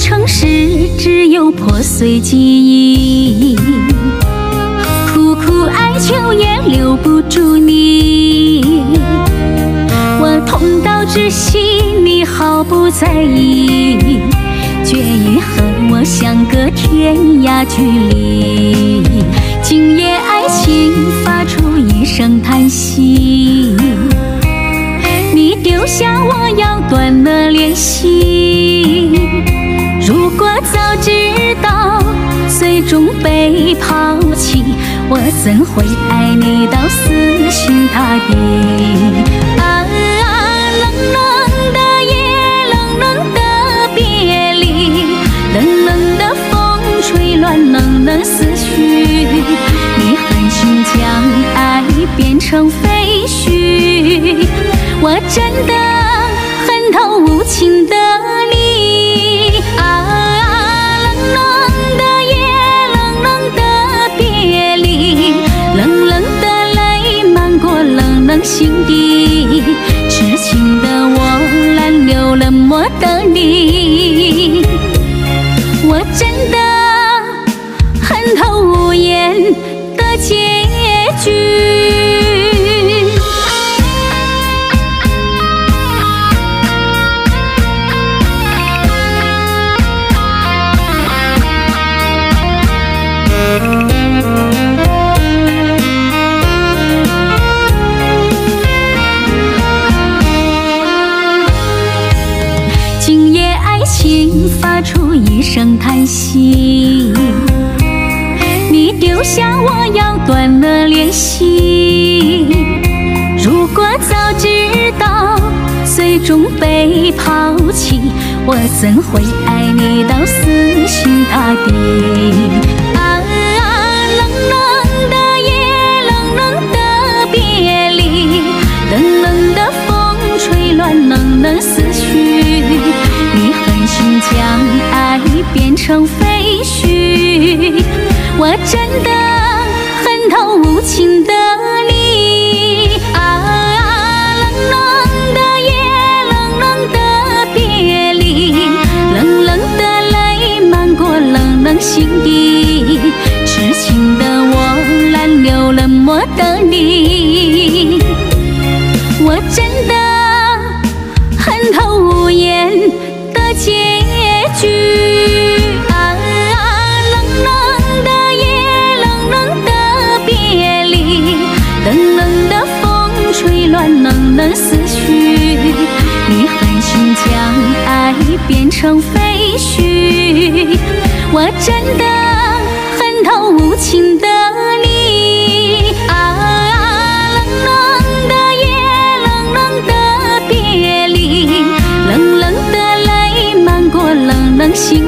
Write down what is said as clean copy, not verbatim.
城市只有破碎记忆，苦苦哀求也留不住你。我痛到窒息，你毫不在意，决意和我相隔天涯距离。今夜爱情发出一声叹息，你丢下我要断了联系。如果早知道最终被抛弃，我怎会爱你到死心塌地？啊，冷冷的夜，冷冷的别离，冷冷的风吹乱冷冷思绪。你狠心将爱变成废墟，我真的恨透无情的你。啊，冷冷的夜，冷冷的别离，冷冷的泪漫过冷冷心底。痴情的我挽留冷漠的你，我真的恨透无言的结局。今夜爱情发出一声叹息，你丢下我要断了联系。如果早知道最终被抛弃，我怎会爱你到死心塌地？啊，冷冷的夜，冷冷的别离，冷冷的风吹乱冷冷思绪。你狠心将爱变成废墟，我真的恨透无情的你。啊，冷冷的夜，冷冷的别离，冷冷的泪漫过冷冷心底。痴情的我挽留冷漠的你，我真的恨透无言的结局。啊，冷冷的夜，冷冷的别离，冷冷的风吹乱冷冷思绪。你狠心将爱变成废墟，我真的恨透无情的你。啊，冷冷的夜，冷冷的别离，冷冷的泪漫过冷冷心